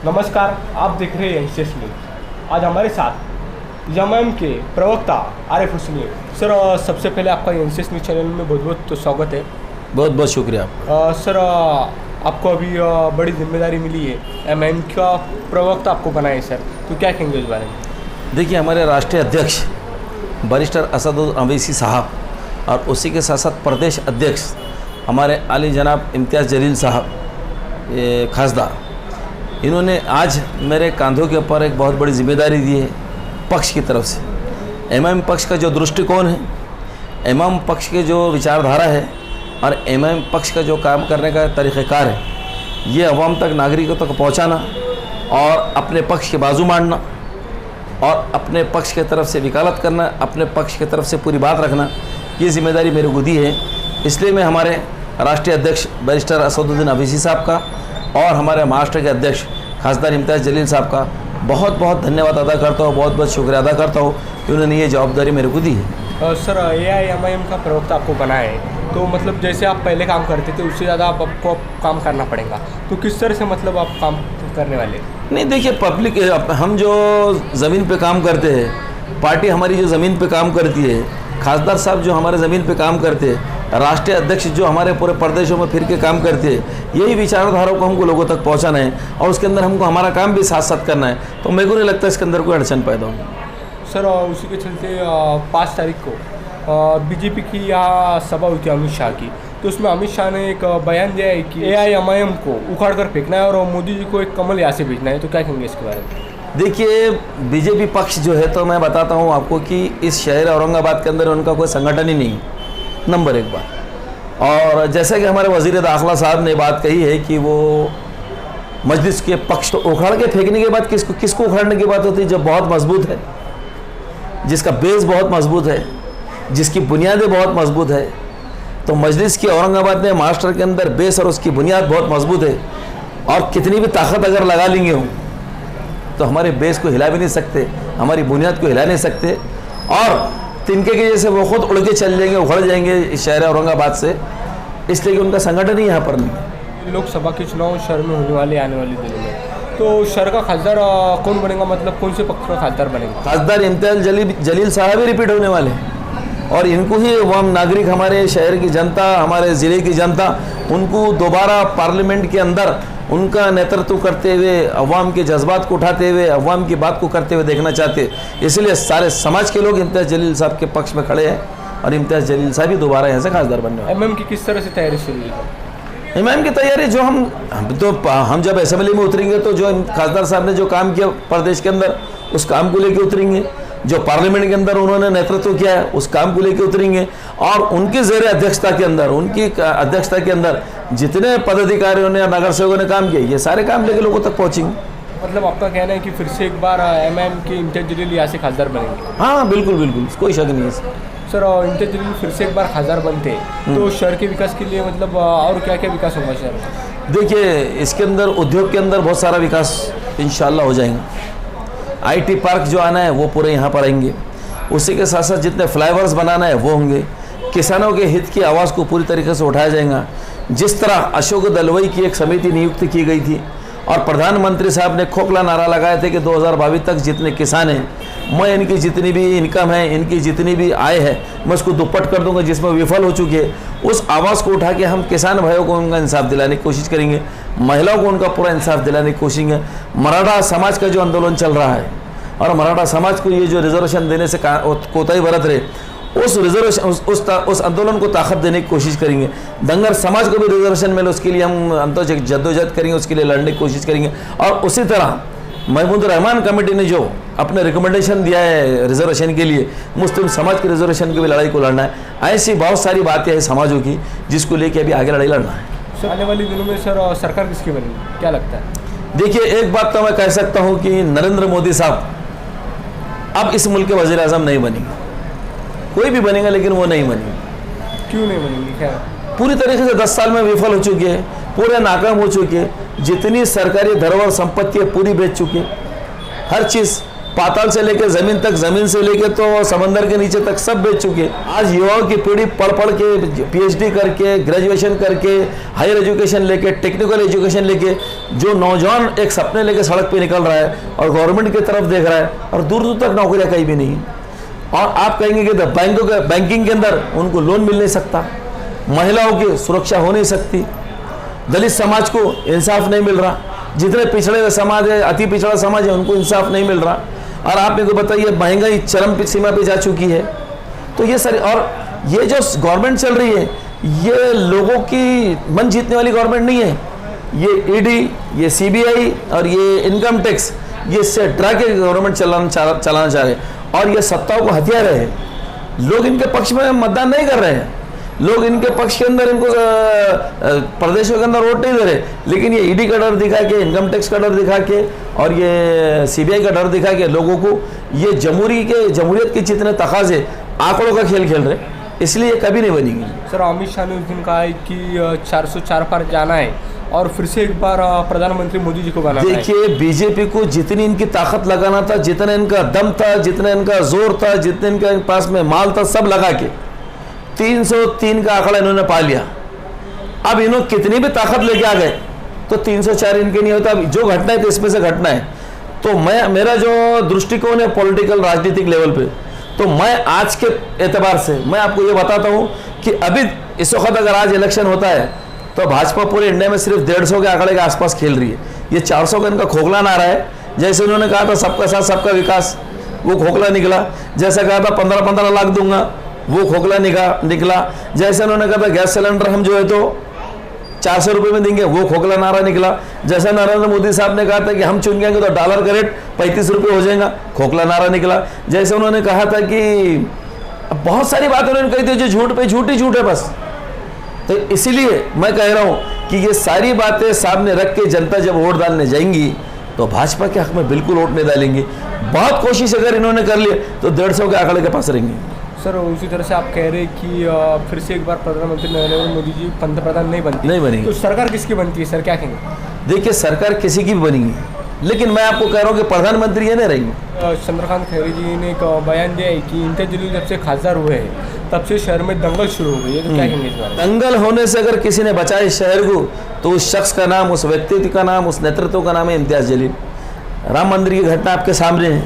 नमस्कार, आप देख रहे हैं एनसीएस न्यूज़। आज हमारे साथ एमआईएम के प्रवक्ता आरिफ हुसैन है। सर, सबसे पहले आपका एनसीएस न्यूज़ चैनल में बहुत बहुत स्वागत है। बहुत बहुत शुक्रिया। सर, आपको अभी बड़ी जिम्मेदारी मिली है, एमआईएम का प्रवक्ता आपको बनाए सर, तो क्या कहेंगे इस बारे में? देखिए, हमारे राष्ट्रीय अध्यक्ष बैरिस्टर असदुद्दीन ओवैसी साहब और उसी के साथ साथ प्रदेश अध्यक्ष हमारे आली जनाब इम्तियाज़ जलील साहब ये खासदार, इन्होंने आज मेरे कंधों के ऊपर एक बहुत बड़ी जिम्मेदारी दी है पक्ष की तरफ से। एमआईएम पक्ष का जो दृष्टिकोण है, एमआईएम पक्ष के जो विचारधारा है और एमआईएम पक्ष का जो काम करने का तरीक़ेकार है, ये अवाम तक, नागरिकों तक पहुंचाना और अपने पक्ष की बाजू मारना और अपने पक्ष की तरफ से वकालत करना, अपने पक्ष की तरफ से पूरी बात रखना, ये जिम्मेदारी मेरे को दी है। इसलिए मैं हमारे राष्ट्रीय अध्यक्ष बैरिस्टर असदुद्दीन ओवैसी साहब का और हमारे महाराष्ट्र के अध्यक्ष खासदार इम्तियाज़ जलील साहब का बहुत बहुत धन्यवाद अदा करता हूँ, बहुत बहुत शुक्रिया अदा करता हूँ कि उन्होंने ये जवाबदारी मेरे को दी है। सर, एआईएमआईएम का प्रवक्ता आपको बनाया है, तो मतलब जैसे आप पहले काम करते थे उससे ज़्यादा आपको काम करना पड़ेगा, तो किस तरह से मतलब आप काम करने वाले? नहीं, देखिए, पब्लिक, हम जो ज़मीन पे काम करते हैं, पार्टी हमारी जो ज़मीन पे काम करती है, खासदार साहब जो हमारे ज़मीन पे काम करते हैं, राष्ट्रीय अध्यक्ष जो हमारे पूरे प्रदेशों में फिर के काम करते हैं, यही विचारधाराओं को हमको लोगों तक पहुंचाना है और उसके अंदर हमको हमारा काम भी साथ साथ करना है। तो मेरे को नहीं लगता इसके अंदर कोई अड़चन पैदा होगी। सर, उसी के चलते 5 तारीख को बीजेपी की यहाँ सभा हुई थी अमित शाह की, तो उसमें अमित शाह ने एक बयान दिया है कि एआईएमआईएम को उखाड़ कर फेंकना है और मोदी जी को एक कमल यहाँ से भेजना है, तो क्या कहेंगे इसके बारे में? देखिए, बीजेपी पक्ष जो है, तो मैं बताता हूँ आपको कि इस शहर औरंगाबाद के अंदर उनका कोई संगठन ही नहीं, नंबर 1 बात। और जैसा कि हमारे वज़ीर दाखिला साहब ने बात कही है कि वो मजलिस के पक्ष, तो उखाड़ के फेंकने के बाद किसको उखाड़ने की बात होती है? जब बहुत मजबूत है, जिसका बेस बहुत मजबूत है, जिसकी बुनियादें बहुत मजबूत है, तो मजलिस की औरंगाबाद में, महाराष्ट्र के अंदर बेस और उसकी बुनियाद बहुत मजबूत है और कितनी भी ताकत अगर लगा लेंगे हम, तो हमारे बेस को हिला भी नहीं सकते, हमारी बुनियाद को हिला नहीं सकते और तिनके के जैसे वो खुद उड़ के चल जाएंगे, उखड़ जाएंगे इस शहर औरंगाबाद से, इसलिए कि उनका संगठन ही यहाँ पर नहीं। लोकसभा के चुनाव शहर में होने वाले आने वाले दिनों में, तो शहर का खासदार कौन बनेगा, मतलब कौन से पक्ष का खासदार बनेगा? खासदार इम्तियाज़ जलील साहब ही रिपीट होने वाले हैं और इनको ही अवाम, नागरिक, हमारे शहर की जनता, हमारे ज़िले की जनता, उनको दोबारा पार्लियामेंट के अंदर उनका नेतृत्व करते हुए, अवाम के जज्बात को उठाते हुए, अवाम की बात को करते हुए देखना चाहते हैं। इसलिए सारे समाज के लोग इम्तियाज़ जलील साहब के पक्ष में खड़े हैं और इम्तियाज़ जलील साहब ही दोबारा यहाँ से खासदार बनने वाले। एमआईएम की किस तरह से तैयारी शुरू हुई? एमआईएम की तैयारी जो हम जब असेंबली में उतरेंगे तो जो खासदार साहब ने जो काम किया प्रदेश के अंदर, उस काम को लेकर उतरेंगे। जो पार्लियामेंट के अंदर उन्होंने नेतृत्व किया है, उस काम को लेकर उतरेंगे और उनकी ज़ेर अध्यक्षता के अंदर, उनकी अध्यक्षता के अंदर जितने पदाधिकारियों ने, नगर सेवकों ने काम किया, ये सारे काम लेकर लोगों तक पहुँचेंगे। मतलब आपका कहना है कि फिर से एक बार एमआईएम के इम्तियाज़ जलील यहाँ से खासदार बनेंगे? हाँ, बिल्कुल बिल्कुल, कोई शक नहीं है। सर, इम्तियाज़ जलील फिर से एक बार खासदार बनते हैं तो शहर के विकास के लिए मतलब और क्या क्या विकास होगा शहर में? देखिए, इसके अंदर उद्योग के अंदर बहुत सारा विकास इंशाल्लाह हो जाएगा। आईटी पार्क जो आना है वो पूरे यहाँ पर आएंगे, उसी के साथ साथ जितने फ्लाईओवर्स बनाना है वो होंगे। किसानों के हित की आवाज़ को पूरी तरीके से उठाया जाएगा। जिस तरह अशोक दलवई की एक समिति नियुक्त की गई थी और प्रधानमंत्री साहब ने खोखला नारा लगाए थे कि 2022 तक जितने किसान हैं, मैं इनकी जितनी भी इनकम है, इनकी जितनी भी आय है, मैं उसको दुप्पट कर दूंगा, जिसमें विफल हो चुकी है, उस आवाज़ को उठा के हम किसान भाइयों को उनका इंसाफ दिलाने की कोशिश करेंगे, महिलाओं को उनका पूरा इंसाफ दिलाने की कोशिश है। मराठा समाज का जो आंदोलन चल रहा है और मराठा समाज को ये जो रिजर्वेशन देने से कोताही बरत रहे, उस रिजर्वेशन उस आंदोलन को ताकत देने की कोशिश करेंगे। धनगर समाज को भी रिजर्वेशन मिले, उसके लिए हम जद्दोजहद करेंगे, उसके लिए लड़ने की कोशिश करेंगे। और उसी तरह महमूद रहमान कमेटी ने जो अपने रिकमेंडेशन दिया है रिजर्वेशन के लिए, मुस्लिम समाज के रिजर्वेशन की भी लड़ाई को लड़ना है। ऐसी बहुत सारी बातें हैं समाजों की जिसको लेके अभी आगे लड़ाई लड़ना है। सर, आने वाले दिनों में सर सरकार किसकी बनेगी, क्या लगता है? देखिए, एक बात तो मैं कह सकता हूँ कि नरेंद्र मोदी साहब अब इस मुल्क के वज़ीर आज़म नहीं बनेंगे। कोई भी बनेगा लेकिन वो नहीं बनेंगे। क्यों नहीं बनेंगे? क्या पूरी तरीके से 10 साल में विफल हो चुके हैं, पूरे नाकाम हो चुके हैं। जितनी सरकारी धरोहर संपत्ति है पूरी बेच चुके हैं, हर चीज़ पाताल से लेकर ज़मीन तक, ज़मीन से लेकर तो समंदर के नीचे तक सब बेच चुके। आज युवाओं की पीढ़ी पढ़ पढ़ के पीएचडी करके, ग्रेजुएशन करके, हायर एजुकेशन लेके, टेक्निकल एजुकेशन लेके जो नौजवान एक सपने लेके सड़क पे निकल रहा है और गवर्नमेंट की तरफ देख रहा है और दूर दूर तक नौकरियाँ कहीं भी नहीं है। और आप कहेंगे कि बैंकिंग के अंदर उनको लोन मिल नहीं सकता, महिलाओं की सुरक्षा हो नहीं सकती, दलित समाज को इंसाफ नहीं मिल रहा, जितने पिछड़े हुए समाज है, अति पिछड़ा समाज है, उनको इंसाफ नहीं मिल रहा। और आप मेरे को बताइए, महंगाई चरम सीमा पे जा चुकी है। तो ये सारी, और ये जो गवर्नमेंट चल रही है, ये लोगों की मन जीतने वाली गवर्नमेंट नहीं है। ये ईडी, ये सीबीआई और ये इनकम टैक्स, ये इससे डरा के गवर्नमेंट चलाना चाह रहे हैं और ये सत्ताओं को हथिया रहे हैं। लोग इनके पक्ष में मतदान नहीं कर रहे हैं, लोग इनके पक्ष के अंदर, इनको प्रदेशों के अंदर वोट नहीं दे रहे, लेकिन ये ईडी का डर दिखा के, इनकम टैक्स का डर दिखा के और ये सीबीआई का डर दिखा के लोगों को ये जमहूरियत के जितने तकाजे आंकड़ों का खेल खेल रहे, इसलिए ये कभी नहीं बनेगी। सर, अमित शाह ने उस दिन कहा है कि 404 पर जाना है और फिर से एक बार प्रधानमंत्री मोदी जी को बनाना है। देखिए, बीजेपी को जितनी इनकी ताकत लगाना था, जितना इनका दम था, जितना इनका जोर था, जितने इनके पास में माल था, सब लगा के 303 का आंकड़ा इन्होंने पा लिया। अब इन्होंने कितनी भी ताकत लेके आ गए तो 304 इनके नहीं होता। जो घटना है तो इसमें से घटना है। तो मेरा जो दृष्टिकोण है पॉलिटिकल राजनीतिक लेवल पे, तो मैं आज के एतबार से मैं आपको ये बताता हूँ कि अभी इस वक्त अगर आज इलेक्शन होता है तो भाजपा पूरे इंडिया में सिर्फ 150 के आंकड़े के आसपास खेल रही है। ये 400 का इनका खोखला नारा है। जैसे उन्होंने कहा था सबका साथ सबका विकास, वो खोखला निकला। जैसा कहा था 15-15 लाख दूंगा, वो खोखला निकला। जैसे उन्होंने कहा था गैस सिलेंडर हम जो है तो 400 रुपये में देंगे, वो खोखला नारा निकला। जैसा नरेंद्र मोदी साहब ने कहा था कि हम चुन गएंगे तो डॉलर का रेट 35 रुपये हो जाएगा, खोखला नारा निकला। जैसे उन्होंने कहा था कि बहुत सारी बातें उन्होंने कही थी जो झूठ पे झूठ ही झूठ है बस। तो इसीलिए मैं कह रहा हूँ कि ये सारी बातें सामने रख के जनता जब वोट डालने जाएंगी तो भाजपा के हक में बिल्कुल वोट नहीं डालेंगे। बहुत कोशिश अगर इन्होंने कर ली तो 150 के आंकड़े के पास रहेंगे। सर, उसी तरह से आप कह रहे हैं कि फिर से एक बार प्रधानमंत्री नरेंद्र मोदी जी पंतप्रधान नहीं बनेंगे, तो सरकार किसकी बनती है सर, क्या कहेंगे? देखिए, सरकार किसी की भी बनेगी, लेकिन मैं आपको कह रहा हूँ कि प्रधानमंत्री ये नहीं रहेंगे। चंद्रकांत खैरे जी ने एक बयान दिया है कि इम्तियाज जलील जब से खासदार हुए हैं तब से शहर में दंगल शुरू हो गई है, तो क्या कहेंगे इस बारे में? दंगल होने से अगर किसी ने बचाया इस शहर को तो उस शख्स का नाम, उस व्यक्तित्व का नाम, उस नेतृत्व का नाम है इम्तियाज जलील। राम मंदिर की घटना आपके सामने है,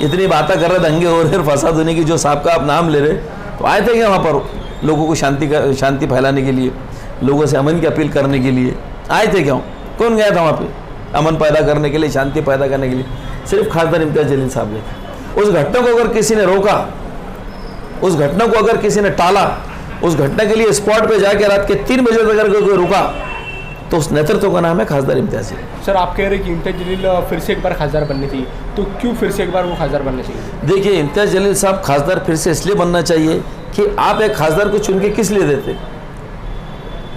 इतनी बातें कर रहे, दंगे हो रहे, फसाद होने की, जो साहब का आप नाम ले रहे, तो आए थे क्या वहाँ पर लोगों को शांति फैलाने के लिए, लोगों से अमन की अपील करने के लिए आए थे क्या? कौन गया था वहाँ पे अमन पैदा करने के लिए, शांति पैदा करने के लिए? सिर्फ खासदार इम्तियाज जलील साहब गए थे। उस घटना को अगर किसी ने रोका, उस घटना को अगर किसी ने टाला, उस घटना के लिए स्पॉट पे जाके रात के 3 बजे तक अगर कोई रुका तो उस नेतृत्व का नाम है खासदार इम्तियाज जलील। सर, आप कह रहे हैं कि इम्तियाज जलील फिर से एक बार खासदार बननी चाहिए, तो क्यों फिर से एक बार वो खासदार बनना चाहिए? देखिए, इम्तियाज जलील साहब खासदार फिर से इसलिए बनना चाहिए कि आप एक खासदार को चुन के किस लिए देते?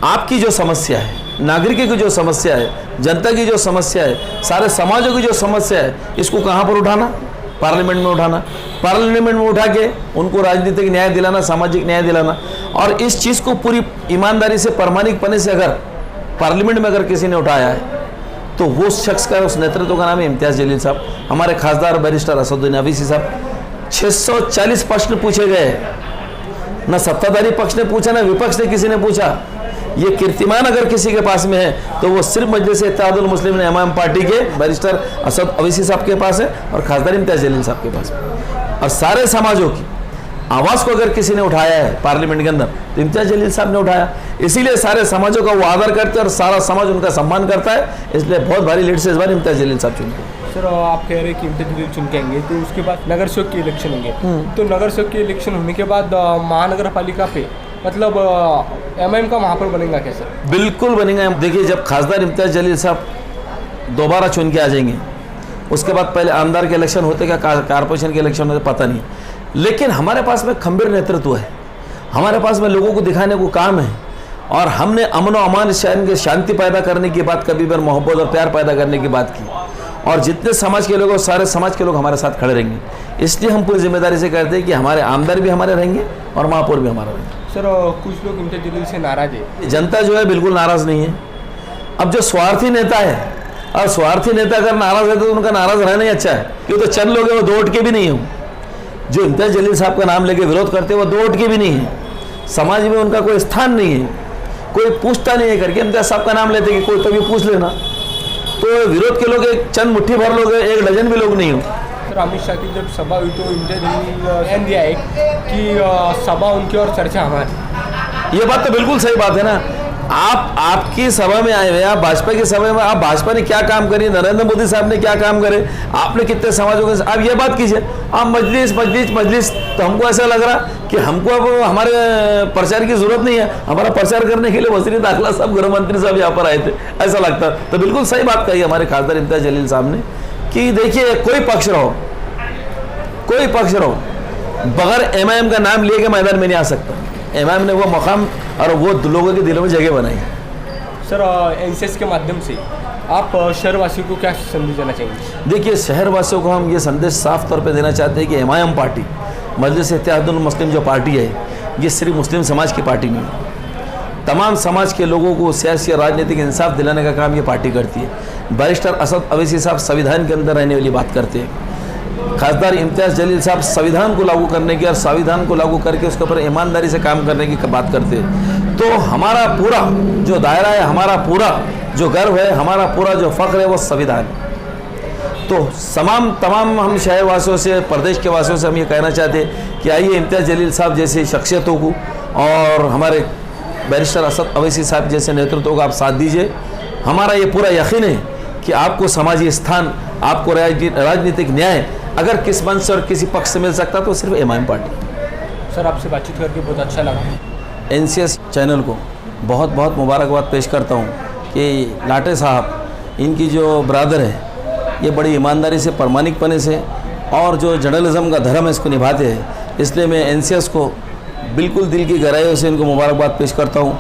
आपकी जो समस्या है, नागरिकों की जो समस्या है, जनता की जो समस्या है, सारे समाजों की जो समस्या है, इसको कहाँ पर उठाना? पार्लियामेंट में उठाना। पार्लियामेंट में उठा के उनको राजनीतिक न्याय दिलाना, सामाजिक न्याय दिलाना। और इस चीज़ को पूरी ईमानदारी से, प्रामाणिकपने से अगर पार्लियामेंट में अगर किसी ने उठाया है तो वो शख्स का, उस नेतृत्व का नाम है इम्तियाज जलील साहब। हमारे खासदार बैरिस्टर असदुद्दीन अवीसी साहब, 640 प्रश्न पूछे गए, न सत्ताधारी पक्ष ने पूछा, न विपक्ष ने किसी ने पूछा। ये कीर्तिमान अगर किसी के पास में है तो वो सिर्फ मजलिस इत्तेहादुल मुस्लिमीन इमाम पार्टी के बैरिस्टर असद अवीसी साहब के पास है और खासदार इम्तियाज जलील साहब के पास है। और सारे समाजों की आवाज़ को अगर किसी ने उठाया है पार्लियामेंट के अंदर तो इम्तियाज जलील साहब ने उठाया। इसीलिए सारे समाजों का वो आदर करते हैं और सारा समाज उनका सम्मान करता है। इसलिए बहुत भारी लीड से इस बार इम्तियाज जलील साहब चुनते हैं। सर, आप कह रहे हैं कि इम्तियाज जलील चुन के आएंगे, तो उसके बाद नगर सेवक के इलेक्शन होंगे, तो नगर सेवक के इलेक्शन होने के बाद महानगर पालिका पे मतलब एमआईएम का महापौर बनेगा क्या सर? बिल्कुल बनेगा। देखिए, जब खासदार इम्तियाज जलील साहब दोबारा चुन के आ जाएंगे, उसके बाद पहले आमदार के इलेक्शन होते क्या कारपोरेशन के इलेक्शन होते पता नहीं, लेकिन हमारे पास में खंबीर नेतृत्व है, हमारे पास में लोगों को दिखाने को काम है। और हमने अमन और अमान शहर के शांति पैदा करने की बात, कभी बार मोहब्बत और प्यार पैदा करने की बात की। और जितने समाज के लोग, सारे समाज के लोग हमारे साथ खड़े रहेंगे। इसलिए हम पूरी जिम्मेदारी से कहते हैं कि हमारे आमदार भी हमारे रहेंगे और महापौर भी हमारा रहेंगे। सर, कुछ लोग इम्तियाज जलील से नाराज है। जनता जो है बिल्कुल नाराज़ नहीं है। अब जो स्वार्थी नेता है और स्वार्थी नेता अगर नाराज है तो उनका नाराज रहना ही अच्छा है। क्यों, तो चंद लोग हैं वो 2 वोट के भी नहीं हैं। जो इम्तियाज जलील साहब का नाम लेके विरोध करते हैं वो 2 वोट के भी नहीं है। समाज में उनका कोई स्थान नहीं है, कोई पूछता नहीं है करके इम्तियाज साहब का नाम लेते कि कोई तो भी पूछ लेना। तो विरोध के लोग एक चंद मुट्ठी भर लोग हैं, 1 डजन भी लोग नहीं हो। सर अमित शाह की जब सभा हुई तो इम्तियाज जलील ने बयान दिया है कि सभा उनकी और चर्चा हमारी। ये बात तो बिल्कुल सही बात है ना। आपकी सभा में आए हुए, आप भाजपा की सभा में, आप भाजपा ने क्या काम करी, नरेंद्र मोदी साहब ने क्या काम करे, आपने कितने समाजों के, आप ये बात कीजिए। आप मजलिस तो हमको ऐसा लग रहा कि हमको अब हमारे प्रचार की जरूरत नहीं है। हमारा प्रचार करने के लिए वज़ीर दाखिला साहब, गृह मंत्री साहब यहाँ पर आए थे, ऐसा लगता। तो बिल्कुल सही बात कही हमारे खासदार इम्तियाज जलील साहब ने कि देखिए कोई पक्ष रहो, बगैर एमआईएम का नाम लिए के मैदान में नहीं आ सकता। एमआईएम ने वो मकाम और वो लोगों के दिलों में जगह बनाई। सर एनसीएस के माध्यम से आप शहरवासियों को क्या संदेश देना चाहेंगे? देखिए, शहरवासियों को हम ये संदेश साफ तौर पे देना चाहते हैं कि एमआईएम पार्टी, मजलिस इत्तेहादुल मुस्लिम जो पार्टी है, ये सिर्फ मुस्लिम समाज की पार्टी नहीं है। तमाम समाज के लोगों को सियासी और राजनीतिक इंसाफ दिलाने का काम ये पार्टी करती है। बैरिस्टर असद अवैसी साहब संविधान के अंदर रहने वाली बात करते हैं। खासदार इम्तियाज जलील साहब संविधान को लागू करने की और संविधान को लागू करके उसके ऊपर ईमानदारी से काम करने की बात करते हैं। तो हमारा पूरा जो दायरा है, हमारा पूरा जो गर्व है, हमारा पूरा जो फ़ख्र है वो संविधान। तो तमाम हम शहरवासियों से, प्रदेश के वासियों से हम ये कहना चाहते हैं कि आइए इम्तियाज जलील साहब जैसी शख्सियतों को और हमारे बैरिस्टर असद अवैसी साहब जैसे नेतृत्व को आप साथ दीजिए। हमारा ये पूरा यकीन है कि आपको समाजी स्थान, आपको राजनीतिक न्याय अगर किस मंच से और किसी पक्ष से मिल सकता तो सिर्फ एमआईएम पार्टी। सर आपसे बातचीत करके बहुत अच्छा लगा। एनसीएस चैनल को बहुत बहुत मुबारकबाद पेश करता हूँ कि लाटे साहब, इनकी जो ब्रादर है, ये बड़ी ईमानदारी से, प्रामाणिकपने से और जो जर्नलिज़म का धर्म है इसको निभाते हैं। इसलिए मैं एनसीएस को बिल्कुल दिल की गहराइयों से इनको मुबारकबाद पेश करता हूँ।